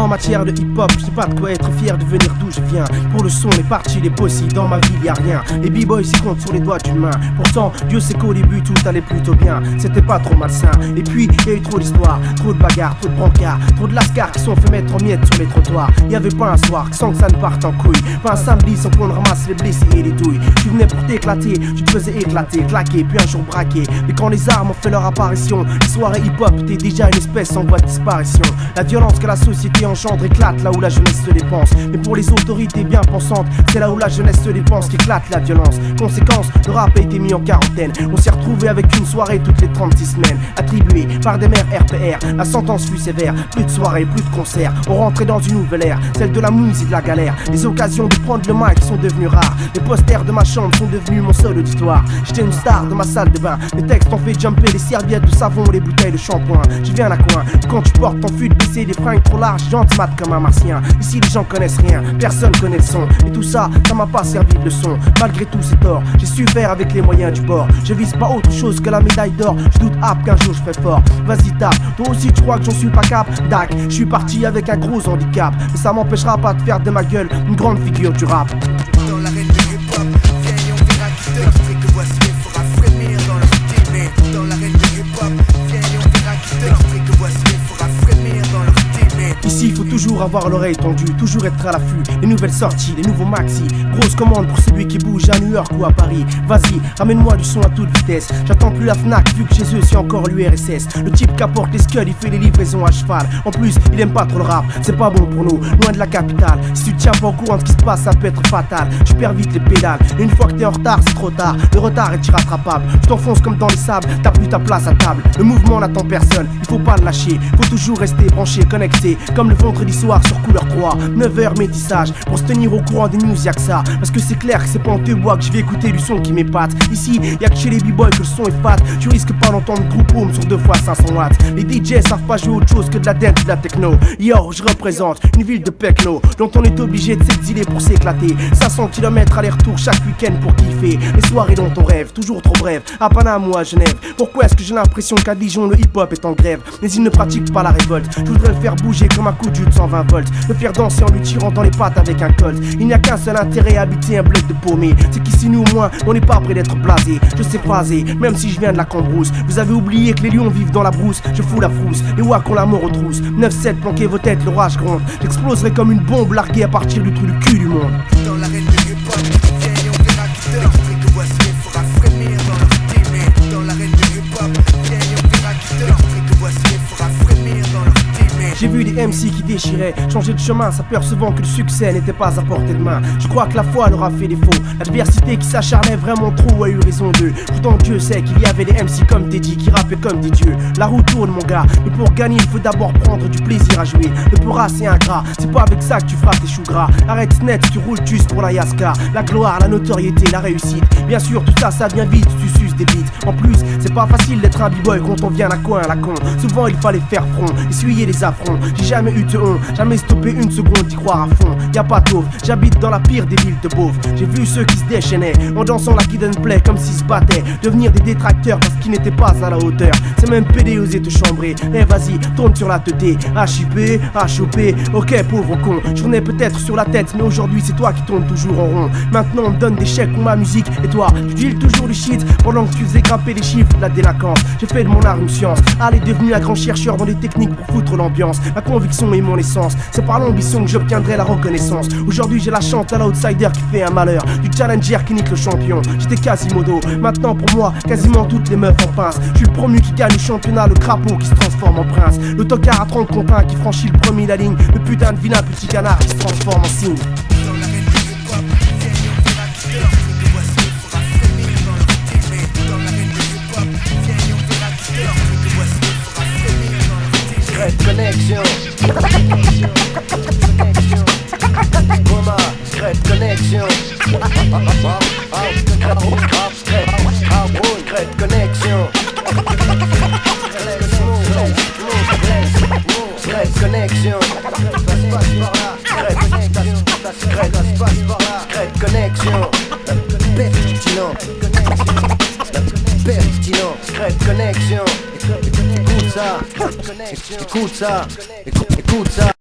En matière de hip-hop, je n'ai pas de quoi être fier de venir d'où je viens. Pour le son, les parties, les bossy, dans ma vie y'a rien. Les b-boys s'y comptent sur les doigts d'une main. Pourtant, Dieu sait qu'au début tout allait plutôt bien. C'était pas trop malsain. Et puis, y a eu trop d'histoires, trop de bagarres, trop de brancards, trop de lascars qui sont fait mettre en miettes sur les trottoirs. Y avait pas un soir sans que ça ne parte en couille. Pas un samedi sans qu'on ramasse les blessés et les douilles. Tu venais pour t'éclater, tu te faisais éclater, claquer, puis un jour braquer. Mais quand les armes ont fait leur apparition, les soirées hip-hop étaient déjà une espèce en voie de disparition. La violence que la société engendre éclate là où la jeunesse se dépense. Mais pour les autorités bien pensantes, c'est là où la jeunesse se dépense qu'éclate la violence. Conséquence, le rap a été mis en quarantaine. On s'est retrouvé avec une soirée toutes les 36 semaines, attribuée par des mères RPR. La sentence fut sévère, plus de soirées, plus de concerts. On rentrait dans une nouvelle ère, celle de la mouise et de la galère. Les occasions de prendre le mic sont devenues rares. Les posters de ma chambre sont devenus mon seul auditoire. J'étais une star de ma salle de bain. Les textes ont fait jumper les serviettes de savon, les bouteilles de shampoing. J'y viens à la coin, quand tu portes ton fut de baisser des fringues trop larges, j'entre mat comme un martien. Ici les gens connaissent rien, personne connaît le son. Et tout ça, ça m'a pas servi de leçon. Malgré tous ces torts, j'ai su faire avec les moyens du bord. Je vise pas autre chose que la médaille d'or. Je doute qu'un jour je ferai fort. Vas-y tape, toi aussi tu crois que j'en suis pas cap. Dac, je suis parti avec un gros handicap. Mais ça m'empêchera pas de faire de ma gueule une grande figure du rap. Dans l'arène du hip-hop, viens et on verra qui te l'extrait que voici fera frémir dans leur style. Dans l'arène du hip-hop, viens et on verra qui te l'extrait que voici fera frémir dans leur style. Ici il faut toujours avoir l'oreille tendue, toujours être à l'affût. Les nouvelles sorties, les nouveaux maxi. Grosse commande pour celui qui bouge à New York ou à Paris. Vas-y, ramène-moi du son à toute vitesse. J'attends plus la Fnac vu que chez eux c'est encore l'URSS. Le type qui apporte les scuds, il fait les livraisons à cheval. En plus, il aime pas trop le rap, c'est pas bon pour nous, loin de la capitale. Si tu tiens pas au courant de ce qui se passe, ça peut être fatal. Je perds vite les pédales, et une fois que t'es en retard, c'est trop tard. Le retard est irrattrapable, tu t'enfonces comme dans les sables. T'as plus ta place à table, le mouvement n'attend personne. Il faut pas le lâcher, faut toujours rester branché, connecté. Comme le vendredi soir sur Couleur 3, 9h métissage. Pour se tenir au courant des news, y'a que ça. Parce que c'est clair que c'est pas en te bois que je vais écouter du son qui m'épate. Ici, y'a que chez les b-boys que le son est fat. Tu risques pas d'entendre groupe home sur 2 fois 500 watts. Les DJ savent pas jouer autre chose que de la dance et de la techno. Yo, je représente une ville de Pecno dont on est obligé de s'exiler pour s'éclater. 500 km aller-retour chaque week-end pour kiffer. Les soirées dont on rêve, toujours trop brèves. À Paname ou à Genève. Pourquoi est-ce que j'ai l'impression qu'à Dijon le hip-hop est en grève? Mais ils ne pratiquent pas la révolte. Je voudrais le faire bouger comme un coup de jus de 120 volts. Le faire danser en lui tirant dans les pattes avec un colt. Il n'y a qu'un seul intérêt à habiter un bloc de paumé. C'est qu'ici nous au moins on n'est pas près d'être blasé. Je sais phraser, même si je viens de la Cambrousse. Vous avez oublié que les lions vivent dans la brousse. Je fous la frousse, les wack ont la mort aux trousses. 9-7 planquez vos têtes, l'orage gronde. J'exploserai comme une bombe larguée à partir du trou du cul du monde. Dans l'arène du hip-hop, viens et on verra qui te l'extrait que voici fera frémir dans leur style. Dans l'arène du hip-hop, viens et on verra qui te l'extrait que voici fera frémir dans leur style. J'ai vu des MC qui déchiraient, changer de chemin, s'apercevant que le succès n'était pas à portée de main. Je crois que la foi leur a fait défaut. L'adversité qui s'acharnait vraiment trop a eu raison d'eux. Pourtant Dieu sait qu'il y avait des MC comme Teddy qui rappaient comme des dieux. La roue tourne mon gars, mais pour gagner il faut d'abord prendre du plaisir à jouer. Le pora c'est ingrat, c'est pas avec ça que tu feras tes choux gras. Arrête net, tu roules juste pour la Yaska. La gloire, la notoriété, la réussite. Bien sûr tout ça, ça vient vite, tu suces des bites. En plus, c'est pas facile d'être un b-boy quand on vient à coin à la con. Souvent il fallait faire front, essuyer les affronts. J'ai jamais eu de honte, jamais stoppé une seconde d'y croire à fond. Y'a pas d'offre, j'habite dans la pire des villes de beauf. J'ai vu ceux qui se déchaînaient en dansant la kid and play comme s'ils se battaient. Devenir des détracteurs parce qu'ils n'étaient pas à la hauteur. C'est même pédé oser te chambrer. Eh vas-y, tourne sur la teuté. HIP, HOP, ok pauvre con. J'en ai peut-être sur la tête, mais aujourd'hui c'est toi qui tournes toujours en rond. Maintenant on me donne des chèques pour ma musique. Et toi, tu deals toujours du shit pendant que tu faisais grimper les chiffres de la délinquance. J'ai fait de mon art une science. Allez, devenu un grand chercheur dans les techniques pour foutre l'ambiance. Ma conviction est mon essence, c'est par l'ambition que j'obtiendrai la reconnaissance. Aujourd'hui j'ai la chante à l'outsider qui fait un malheur, du challenger qui nique le champion. J'étais Quasimodo, maintenant pour moi quasiment toutes les meufs en pince. Je suis le premier qui gagne le championnat, le crapaud qui se transforme en prince. Le tocard à 30 contre 1 qui franchit le premier la ligne. Le putain de vilain petit canard qui se transforme en cygne. Dans l'arène du hip-hop, viens et on verra qui te l'extrait que voici fera frémir dans leur style. Dans l'arène du hip-hop, viens et on verra qui te l'extrait que voici fera frémir dans leur style. Secret Connection. Coma, Secret Connection. Secret Connection. Secret Connection. Secret Connection. Pertinent. Pertinent. Secret Connection. Écoute ça. Écoute ça. Écoute ça.